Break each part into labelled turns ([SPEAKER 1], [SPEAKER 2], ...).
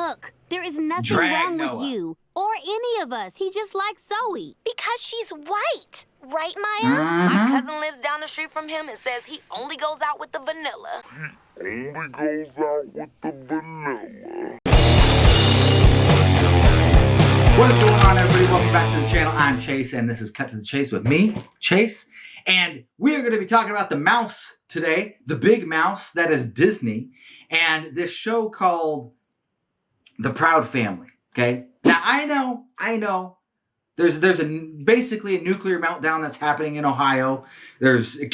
[SPEAKER 1] Look, there is nothing wrong with you or any of us. He just likes Zoe.
[SPEAKER 2] Because she's white. Right, Maya? My cousin lives down the street from him and says he only goes out with the vanilla.
[SPEAKER 3] What is going on, everybody? Welcome back to the channel. I'm Chase, and this is Cut to the Chase with me, Chase. And we are going to be talking about the mouse today, the big mouse that is Disney, and this show called The Proud Family, okay? Now, I know, there's basically a nuclear meltdown that's happening in Ohio. There's a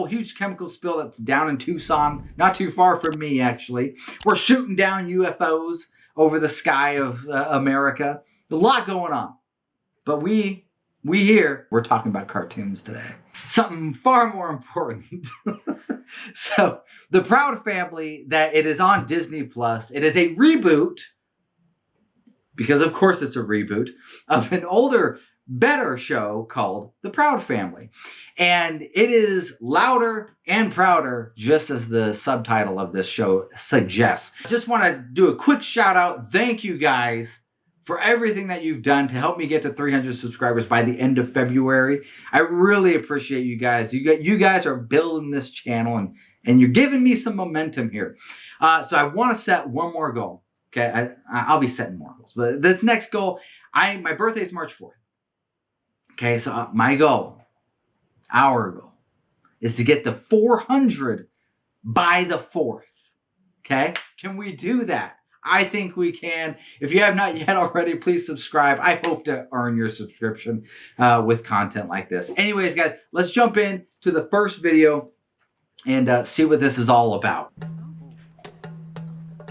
[SPEAKER 3] huge chemical spill that's down in Tucson, not too far from me, actually. We're shooting down UFOs over the sky of America. A lot going on. But we're talking about cartoons today. Something far more important. So, The Proud Family, that it is on Disney Plus. It is a reboot, because of course it's a reboot, of an older, better show called The Proud Family. And it is louder and prouder, just as the subtitle of this show suggests. I just want to do a quick shout out. Thank you guys for everything that you've done to help me get to 300 subscribers by the end of February. I really appreciate you guys. You guys are building this channel, and you're giving me some momentum here. So I want to set one more goal. Okay, I'll be setting more goals. But this next goal, my birthday is March 4th. Okay, so my goal, our goal, is to get to 400 by the 4th. Okay, can we do that? I think we can. If you have not yet already, please subscribe. I hope to earn your subscription with content like this. Anyways, guys, let's jump in to the first video and see what this is all about.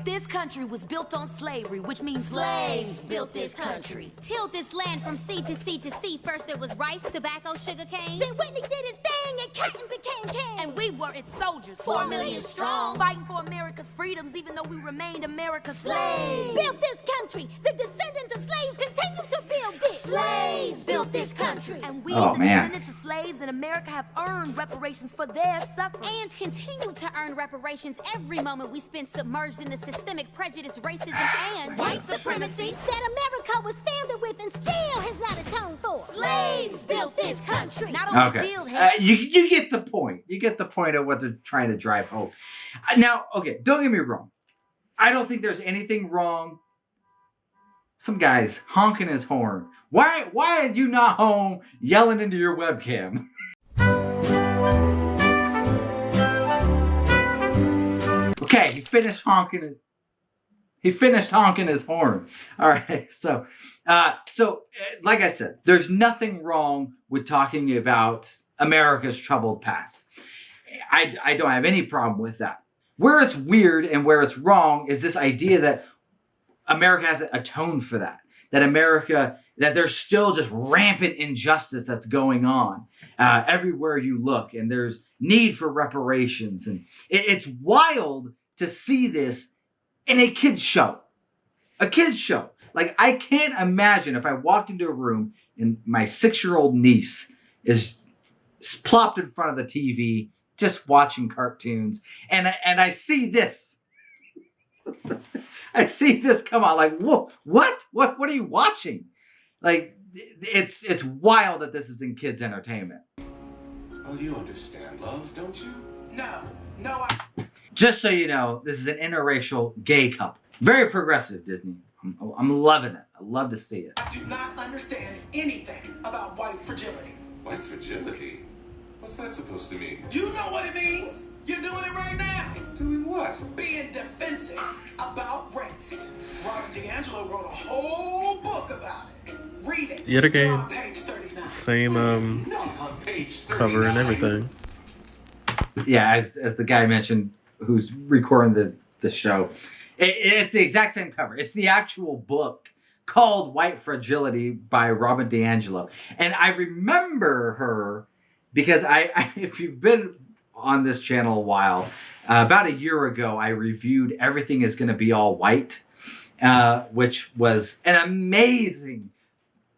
[SPEAKER 1] This country was built on slavery, which means slaves built this country. Tilled this land from sea to sea to sea. First there was rice, tobacco, sugar cane. Then Whitney did his thing and cotton became king. And we were its soldiers, 4 million strong. Fighting for America's freedoms, even though we remained America's slaves. Built this country. The descendants of slaves continue to build it. Slaves built this country. And we, the descendants of slaves in America, have earned reparations for their suffering. And continue to earn reparations every moment we spend submerged in the systemic prejudice, racism, and white supremacy that America was founded with and still has not atoned for. Slaves built this country. Not only build
[SPEAKER 3] you get the point. You get the point of what they're trying to drive home. Now, okay, don't get me wrong. I don't think there's anything wrong. Some guy's honking his horn. Why are you not home yelling into your webcam? Okay, he finished honking his horn. All right, so like I said, there's nothing wrong with talking about America's troubled past. I don't have any problem with that. Where it's weird and where it's wrong is this idea that America hasn't atoned for that. That there's still just rampant injustice that's going on everywhere you look, and there's need for reparations, and it's wild to see this in a kid's show. A kid's show. Like, I can't imagine if I walked into a room and my 6-year-old niece is plopped in front of the TV just watching cartoons, and I see this. I see this come on. Like, whoa, what are you watching? Like, it's wild that this is in kids' entertainment.
[SPEAKER 4] Oh, you understand love, don't you? No,
[SPEAKER 3] Just so you know, this is an interracial gay couple. Very progressive, Disney. I'm loving it. I love to see it.
[SPEAKER 4] I do not understand anything about white fragility. White fragility? What's that supposed to mean? You know what it means. You're doing it right now. Doing what? Being defensive about race. Robert DeAngelo wrote a whole book about it. Read it.
[SPEAKER 5] Yet again,
[SPEAKER 4] on page 39.
[SPEAKER 5] same cover and everything.
[SPEAKER 3] Yeah, as the guy mentioned who's recording the show, it's the exact same cover. It's the actual book called White Fragility by Robert DeAngelo. And I remember her because I if you've been on this channel a while, about a year ago, I reviewed Everything Is Gonna Be All White, which was an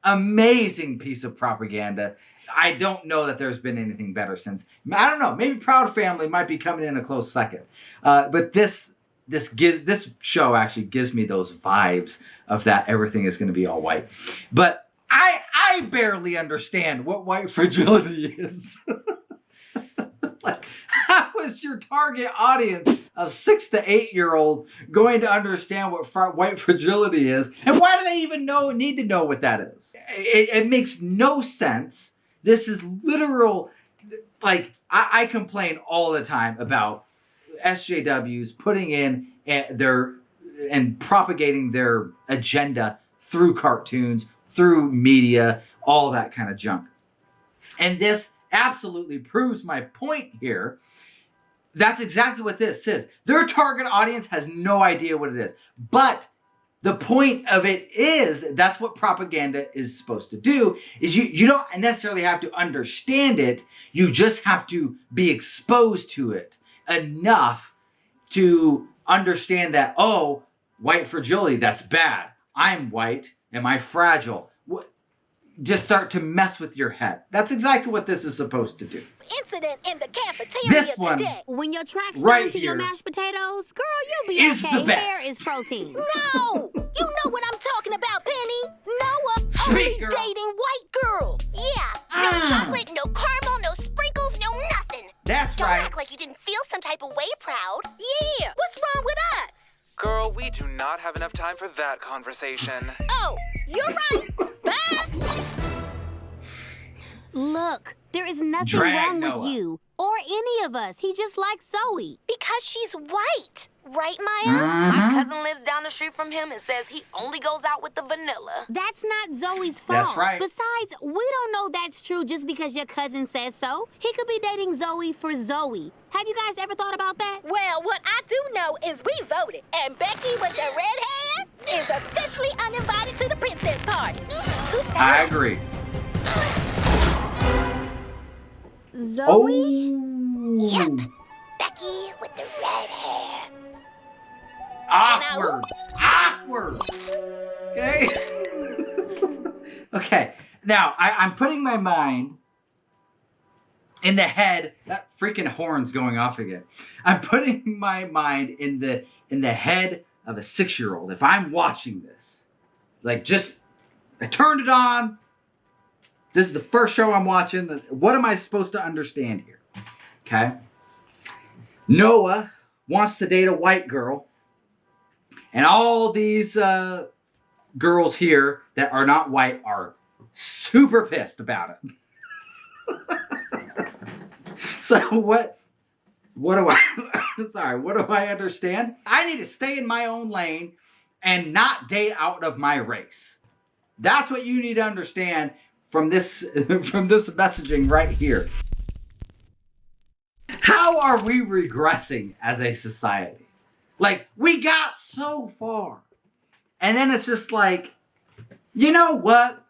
[SPEAKER 3] amazing piece of propaganda. I don't know that there's been anything better since. I don't know. Maybe Proud Family might be coming in a close second. But this this show actually gives me those vibes of that everything is going to be all white. But I barely understand what white fragility is. Like, how is your target audience of 6 to 8 year old going to understand what white fragility is? And why do they even need to know what that is? It makes no sense. This is literal, like, I complain all the time about SJWs putting in and propagating their agenda through cartoons, through media, all that kind of junk. And this absolutely proves my point here. That's exactly what this is. Their target audience has no idea what it is. But the point of it is, that's what propaganda is supposed to do, is you don't necessarily have to understand it. You just have to be exposed to it enough to understand that, oh, white fragility, that's bad. I'm white. Am I fragile? Just start to mess with your head. That's exactly what this is supposed to do.
[SPEAKER 1] Incident in the cafeteria
[SPEAKER 3] This one,
[SPEAKER 1] today. When your tracks
[SPEAKER 3] right
[SPEAKER 1] into your
[SPEAKER 3] here,
[SPEAKER 1] mashed potatoes, girl, you'll be
[SPEAKER 3] is
[SPEAKER 1] okay.
[SPEAKER 3] the best.
[SPEAKER 1] Hair is protein. No! You know what I'm talking about, Penny. Noah
[SPEAKER 3] Speak,
[SPEAKER 1] only
[SPEAKER 3] girl.
[SPEAKER 1] dating white girls. Yeah. No chocolate, no caramel, no sprinkles, no nothing.
[SPEAKER 3] That's
[SPEAKER 1] Don't
[SPEAKER 3] right.
[SPEAKER 1] act like you didn't feel some type of way proud. Yeah. What's wrong with us?
[SPEAKER 6] Girl, we do not have enough time for that conversation.
[SPEAKER 1] Oh, you're right. Bye. Look, there is nothing
[SPEAKER 3] Drag
[SPEAKER 1] wrong
[SPEAKER 3] Noah.
[SPEAKER 1] with you or any of us. He just likes Zoe. Because she's white. Right, Maya?
[SPEAKER 2] My cousin lives down the street from him and says he only goes out with the vanilla.
[SPEAKER 1] That's not Zoe's fault.
[SPEAKER 3] That's right.
[SPEAKER 1] Besides, we don't know that's true just because your cousin says so. He could be dating Zoe for Zoe. Have you guys ever thought about that?
[SPEAKER 7] Well, what I do know is we voted, and Becky with the red hair is officially uninvited to the princess party.
[SPEAKER 1] Who's that?
[SPEAKER 3] I agree.
[SPEAKER 1] Zoe?
[SPEAKER 3] Oh.
[SPEAKER 7] Becky with the red hair.
[SPEAKER 3] Awkward. Awkward. Okay. Okay. Now, I'm putting my mind in the head. That freaking horn's going off again. I'm putting my mind in the head of a 6-year-old. If I'm watching this, like, I turned it on. This is the first show I'm watching. What am I supposed to understand here? Okay. Noah wants to date a white girl. And all these girls here that are not white are super pissed about it. So what do I understand? I need to stay in my own lane and not date out of my race. That's what you need to understand from this messaging right here. How are we regressing as a society? Like, we got so far. And then it's just like, you know what?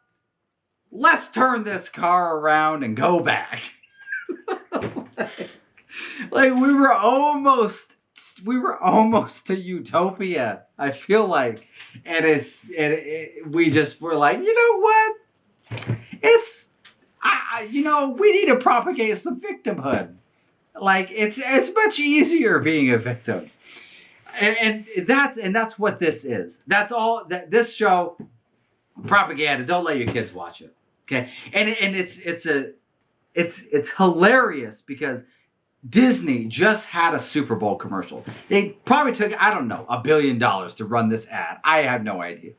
[SPEAKER 3] Let's turn this car around and go back. like we were almost to utopia, I feel like. And we just were like, you know what? We need to propagate some victimhood. Like, it's much easier being a victim. And that's what this is. That's all that this show, propaganda. Don't let your kids watch it, okay? And it's hilarious because Disney just had a Super Bowl commercial. They probably took, I don't know, $1 billion to run this ad. I have no idea,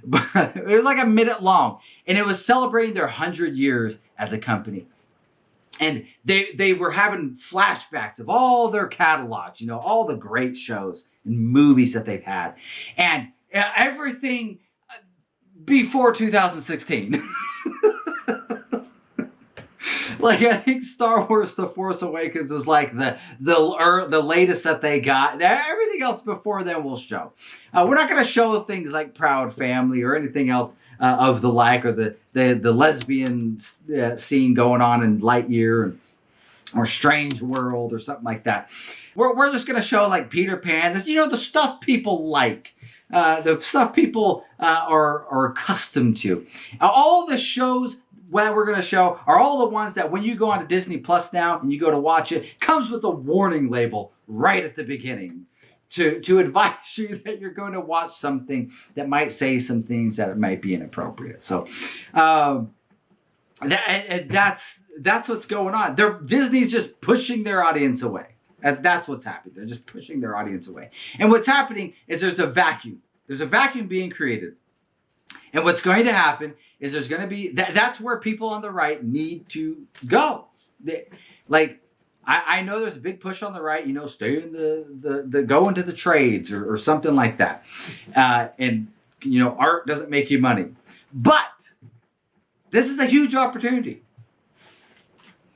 [SPEAKER 3] but it was like a minute long, and it was celebrating their 100 years as a company. And they were having flashbacks of all their catalogs, all the great shows and movies that they've had. And everything before 2016. Like, I think Star Wars The Force Awakens was like the latest that they got. Everything else before then we'll show. We're not going to show things like Proud Family or anything else of the like, or the lesbian scene going on in Lightyear or Strange World or something like that. We're just going to show like Peter Pan. This, the stuff people like. The stuff people are accustomed to. All the shows what we're going to show are all the ones that when you go onto Disney Plus now and you go to watch it, comes with a warning label right at the beginning. to advise you that you're going to watch something that might say some things that might be inappropriate. So that's what's going on. Disney's just pushing their audience away. That's what's happening. They're just pushing their audience away. And what's happening is there's a vacuum. There's a vacuum being created. And what's going to happen is there's going to be... That's where people on the right need to go. I know there's a big push on the right, stay in go into the trades or something like that. And, art doesn't make you money. But this is a huge opportunity.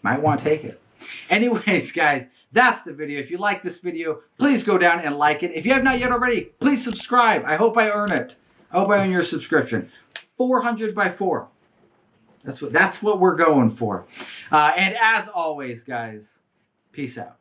[SPEAKER 3] Might want to take it. Anyways, guys, that's the video. If you like this video, please go down and like it. If you have not yet already, please subscribe. I hope I earn it. I hope I earn your subscription. 400 by 4. That's what we're going for. And as always, guys, peace out.